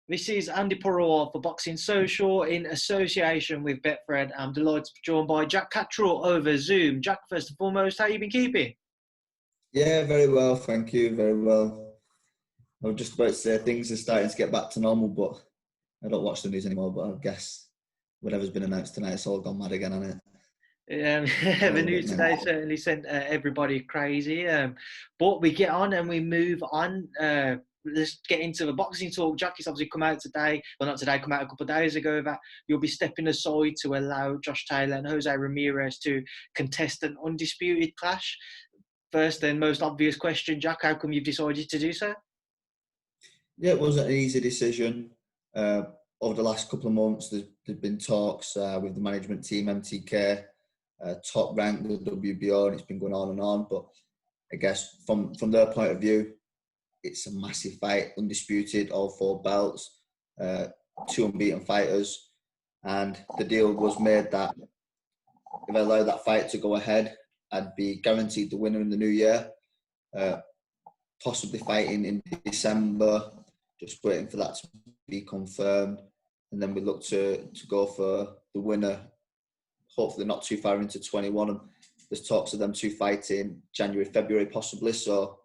This is Andy Purewal for Boxing Social in association with Betfred. I'm delighted to be joined by Jack Catterall over Zoom. Jack, first and foremost, how you been keeping? Yeah, very well, thank you, very well. I was just about to say things are starting to get back to normal, but I don't watch the news anymore, but I guess whatever's been announced tonight, it's all gone mad again, hasn't it? The news today certainly sent everybody crazy. But we get on and we move on. Let's get into the boxing talk. Jack has obviously come out today, well not today, come out a couple of days ago, that you'll be stepping aside to allow Josh Taylor and Jose Ramirez to contest an undisputed clash. First and most obvious question, Jack, how come you've decided to do so? Yeah, it wasn't an easy decision. Over the last couple of months, there's been talks with the management team, MTK, top rank, the WBO, and it's been going on and on. But I guess from their point of view, it's a massive fight, undisputed, all 4 belts, 2 unbeaten fighters. And the deal was made that if I allow that fight to go ahead, I'd be guaranteed the winner in the new year, possibly fighting in December, just waiting for that to be confirmed. And then we look to go for the winner, hopefully not too far into 21. And there's talks of them 2 fighting January, February possibly. So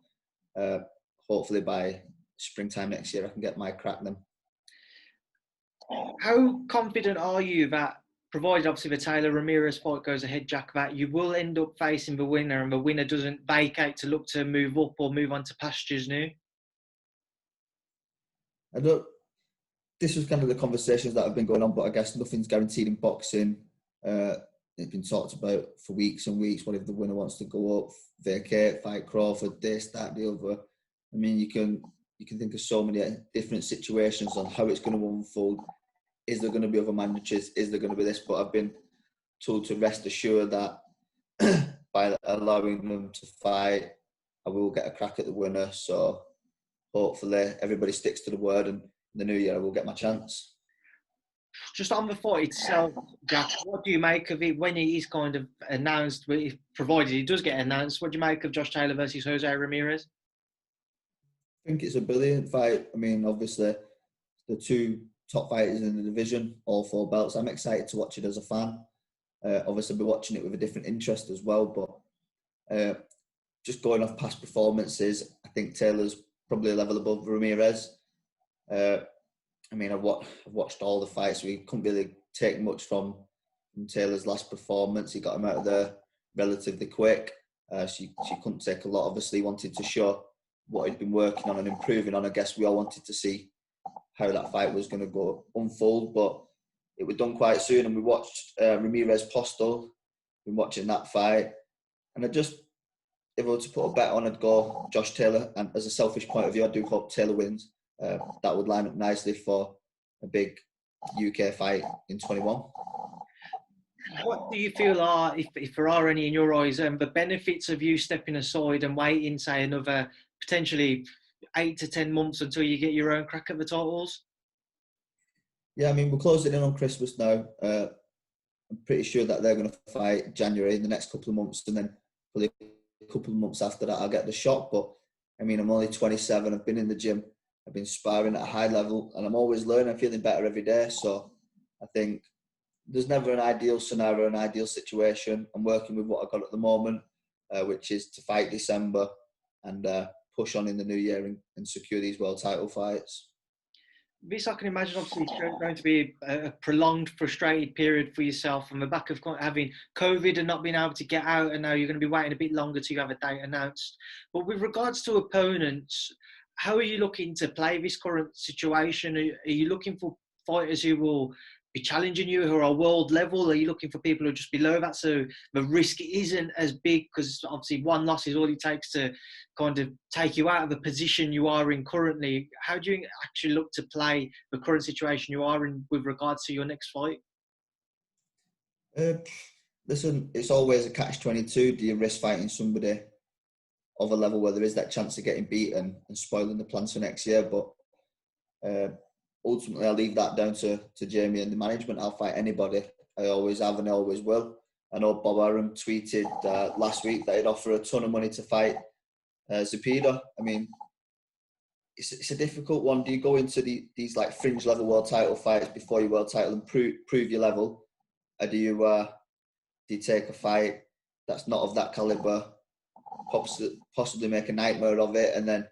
hopefully by springtime next year, I can get my crack them. How confident are you that, provided obviously the Taylor-Ramirez fight goes ahead, Jack, that you will end up facing the winner and the winner doesn't vacate to look to move up or move on to pastures new? This was kind of the conversations that have been going on, but I guess nothing's guaranteed in boxing. It's been talked about for weeks and weeks. What if the winner wants to go up, vacate, fight Crawford, this, that, the other? I mean, you can think of so many different situations on how it's going to unfold. Is there going to be other managers? Is there going to be this? But I've been told to rest assured that by allowing them to fight, I will get a crack at the winner. So hopefully everybody sticks to the word, and in the new year I will get my chance. Just on the fight itself, Jack, what do you make of it when it is kind of announced, provided it does get announced? What do you make of Josh Taylor versus Jose Ramirez? I think it's a brilliant fight. I mean, obviously, the 2 top fighters in the division, all 4 belts. I'm excited to watch it as a fan. Obviously, I'll be watching it with a different interest as well. But just going off past performances, I think Taylor's probably a level above Ramirez. I mean, I've watched all the fights. We couldn't really take much from Taylor's last performance. He got him out of there relatively quick. She couldn't take a lot. Obviously, he wanted to show what he'd been working on and improving on. I guess we all wanted to see how that fight was going to go unfold, but it was done quite soon. And we watched Ramirez Postal. Been watching that fight, and if I were to put a bet on, I'd go Josh Taylor. And as a selfish point of view, I do hope Taylor wins. That would line up nicely for a big UK fight in 21. What do you feel are, if there are any in your eyes, the benefits of you stepping aside and waiting, say, another potentially 8 to 10 months until you get your own crack at the titles? Yeah, I mean, we're closing in on Christmas now. I'm pretty sure that they're going to fight January in the next couple of months, and then probably a couple of months after that I'll get the shot. But I mean, I'm only 27. I've been in the gym. I've been sparring at a high level, and I'm always learning. I'm feeling better every day. So I think there's never an ideal scenario, an ideal situation. I'm working with what I've got at the moment, which is to fight December and push on in the new year and secure these world title fights. This, I can imagine, obviously, is going to be a prolonged, frustrated period for yourself on the back of having COVID and not being able to get out, and now you're going to be waiting a bit longer till you have a date announced. But with regards to opponents, how are you looking to play this current situation? Are you looking for fighters who will be challenging you, who are world level? Are you looking for people who are just below that, so the risk isn't as big? Because obviously one loss is all it takes to kind of take you out of the position you are in currently. How do you actually look to play the current situation you are in with regards to your next fight? Listen, it's always a catch-22. Do you risk fighting somebody of a level where there is that chance of getting beaten and spoiling the plans for next year? But ultimately, I'll leave that down to Jamie and the management. I'll fight anybody. I always have and I always will. I know Bob Arum tweeted last week that he'd offer a ton of money to fight Zepeda. I mean, it's a difficult one. Do you go into these like fringe level world title fights before your world title and prove your level, or do you take a fight that's not of that caliber, possibly make a nightmare of it, and then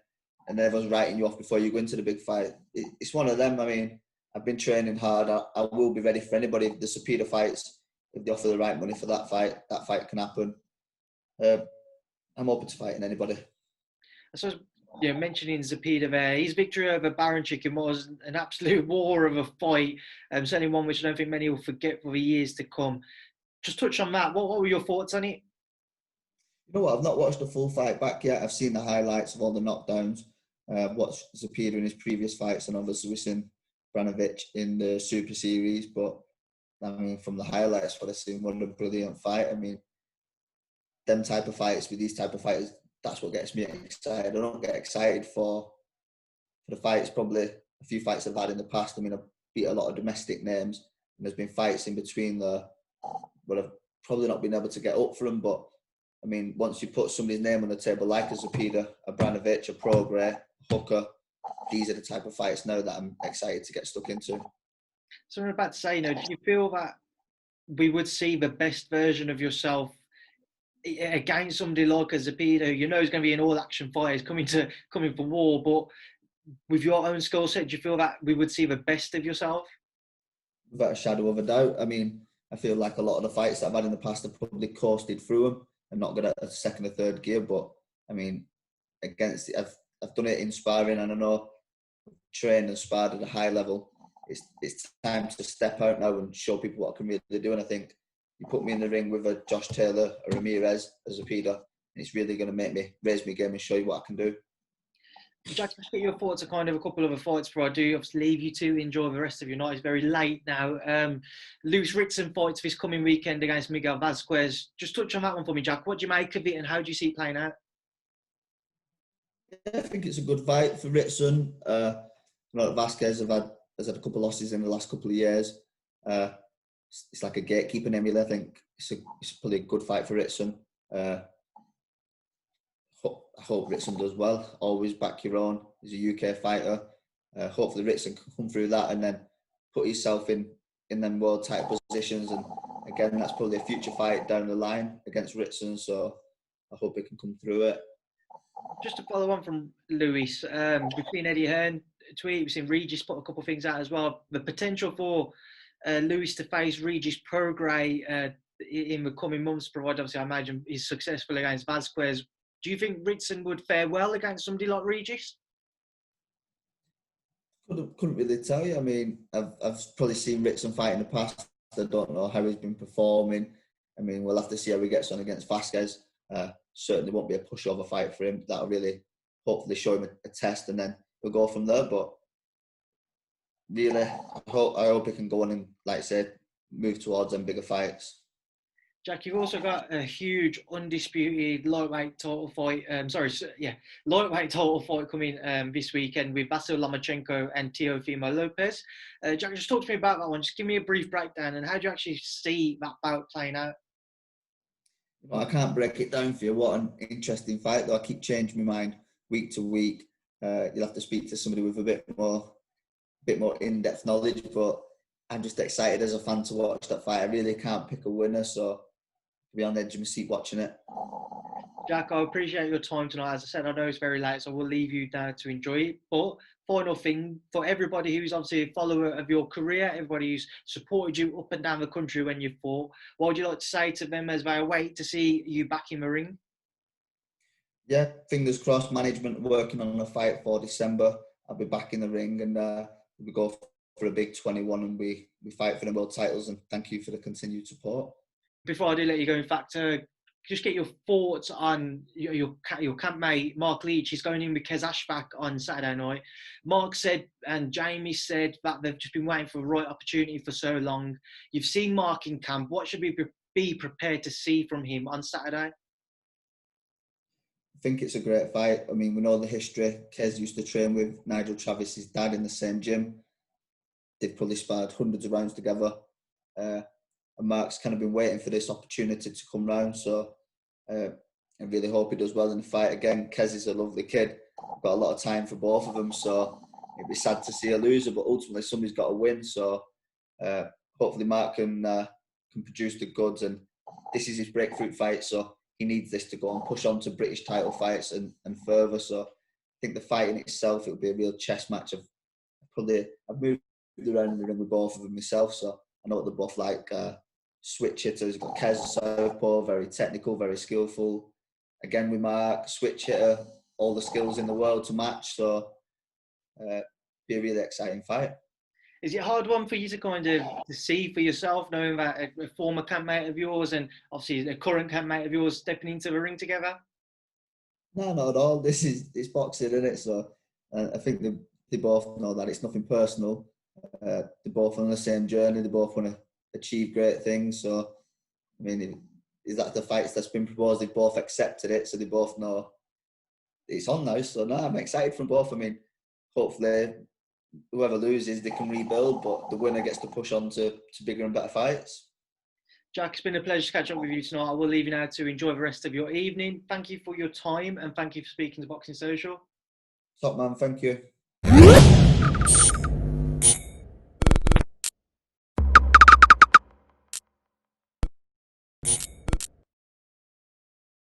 everyone's writing you off before you go into the big fight? It's one of them. I mean, I've been training hard. I will be ready for anybody. If the Zepeda fights, if they offer the right money for that fight can happen. I'm open to fighting anybody. So, mentioning Zepeda there, his victory over Baranchik was an absolute war of a fight. Certainly one which I don't think many will forget for the years to come. Just touch on that. What were your thoughts on it? You know what? I've not watched the full fight back yet. I've seen the highlights of all the knockdowns. I've watched Zepeda in his previous fights, and obviously we've seen Branovic in the Super Series. But I mean, from the highlights, what I've seen, what a brilliant fight. I mean, them type of fights with these type of fighters, that's what gets me excited. I don't get excited for the fights. Probably a few fights I've had in the past. I mean, I've beat a lot of domestic names, and there's been fights in between there, but I've probably not been able to get up for them. But I mean, once you put somebody's name on the table, like a Zepeda, a Branovic, a Prograis, a Hooker, these are the type of fights now that I'm excited to get stuck into. So I'm about to say, do you feel that we would see the best version of yourself against somebody like a Zepeda, who is going to be an all-action fighter, coming for war, but with your own skill set, do you feel that we would see the best of yourself? Without a shadow of a doubt. I mean, I feel like a lot of the fights that I've had in the past have probably coasted through them and not got a second or third gear. But I mean, against it, I've done it in sparring, and I know trained and sparred at a high level. It's time to step out now and show people what I can really do. And I think you put me in the ring with a Josh Taylor, a Ramirez, a Zepeda, and it's really going to make me raise my game and show you what I can do. Jack, let's get your thoughts on kind of a couple of the fights before I do obviously leave you to enjoy the rest of your night. It's very late now. Luis Ritson fights this coming weekend against Miguel Vasquez. Just touch on that one for me, Jack. What do you make of it, and how do you see it playing out? I think it's a good fight for Ritson. Vasquez has had a couple of losses in the last couple of years. It's like a gatekeeper name, really. I think it's probably a good fight for Ritson. I hope Ritson does well. Always back your own. He's a UK fighter. Hopefully Ritson can come through that and then put himself in them world title positions. And again, that's probably a future fight down the line against Ritson. So I hope he can come through it. Just to follow on from Luis, we've seen Eddie Hearn tweet, we've seen Regis put a couple of things out as well. The potential for Luis to face Regis Prograis in the coming months, provided obviously I imagine he's successful against Vasquez. Do you think Ritson would fare well against somebody like Regis? Couldn't really tell you. I mean, I've probably seen Ritson fight in the past. I don't know how he's been performing. I mean, we'll have to see how he gets on against Vasquez. Certainly won't be a pushover fight for him. That'll really hopefully show him a test, and then we'll go from there. But really, I hope he can go on and, like I said, move towards them bigger fights. Jack, you've also got a huge undisputed lightweight title fight. Lightweight title fight coming this weekend with Vasyl Lomachenko and Teofimo Lopez. Jack, just talk to me about that one. Just give me a brief breakdown, and how do you actually see that bout playing out? Well, I can't break it down for you. What an interesting fight, though. I keep changing my mind week to week. You'll have to speak to somebody with a bit more in-depth knowledge, but I'm just excited as a fan to watch that fight. I really can't pick a winner, so I'll be on the edge of my seat watching it. Jack, I appreciate your time tonight. As I said, I know it's very late, so we'll leave you down to enjoy it. But final thing, for everybody who's obviously a follower of your career, everybody who's supported you up and down the country when you fought, what would you like to say to them as they wait to see you back in the ring? Yeah, fingers crossed. Management working on a fight for December. I'll be back in the ring, and we go for a big 21, and we fight for the world titles. And thank you for the continued support. Before I do let you go, in fact, just get your thoughts on your campmate, Mark Leach. He's going in with Kez Ashfaq on Saturday night. Mark said, and Jamie said, that they've just been waiting for the right opportunity for so long. You've seen Mark in camp. What should we be prepared to see from him on Saturday? I think it's a great fight. I mean, we know the history. Kez used to train with Nigel Travis's dad in the same gym. They've probably sparred hundreds of rounds together. And Mark's kind of been waiting for this opportunity to come round. So I really hope he does well in the fight. Again, Kez is a lovely kid. I've got a lot of time for both of them, so it'd be sad to see a loser, but ultimately somebody's got to win. So hopefully Mark can produce the goods, and this is his breakthrough fight, so he needs this to go and push on to British title fights and further. So I think the fight in itself, it'll be a real chess match. I've moved around in the ring with both of them myself, so I know what they're both like. Switch hitters, got Kez southpaw, very technical, very skillful. Again with Mark, switch hitter, all the skills in the world to match. So be a really exciting fight. Is it a hard one for you to kind of to see for yourself, knowing that a former campmate of yours and obviously a current campmate of yours stepping into the ring together? No, not at all. It's boxing, isn't it? So I think they both know that it's nothing personal. They're both on the same journey. They both want to achieve great things. So, I mean, is that the fights that's been proposed? They've both accepted it, so they both know it's on now. So, no, I'm excited for both. I mean, hopefully, whoever loses, they can rebuild, but the winner gets to push on to bigger and better fights. Jack, it's been a pleasure to catch up with you tonight. I will leave you now to enjoy the rest of your evening. Thank you for your time and thank you for speaking to Boxing Social. Top man, thank you.